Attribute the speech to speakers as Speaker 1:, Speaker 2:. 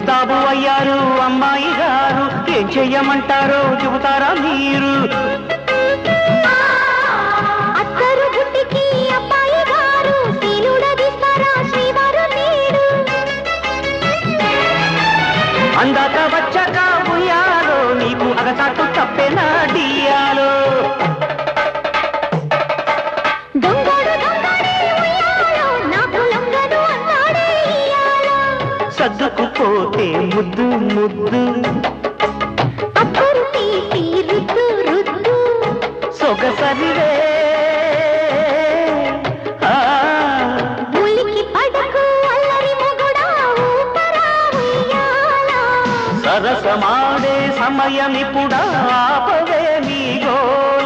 Speaker 1: ముస్తాబు అయ్యారు అమ్మాయి గారు, ఏం చెయ్యమంటారో చెబుతారా మీరు?
Speaker 2: అత్తరు గుట్టికి అబ్బాయి గారు తీలుడదిస్తారా శ్రీవారు నీడు?
Speaker 1: అందాక వచ్చాక ఉయ్యాలో నీకు అగచాటు తప్పేనా డియాలో? సర్దుకుపోతే ముద్దు ముద్దు
Speaker 2: అప్పుడు తీసి రుద్దు రుద్దు
Speaker 1: సొగసరివే
Speaker 2: ఉలికి పడకు అల్లరి మొగుడా ఊపరా ఉయ్యాలా.
Speaker 1: సరసమాడే సమయమిప్పుడా ఆపవే నీ గోల.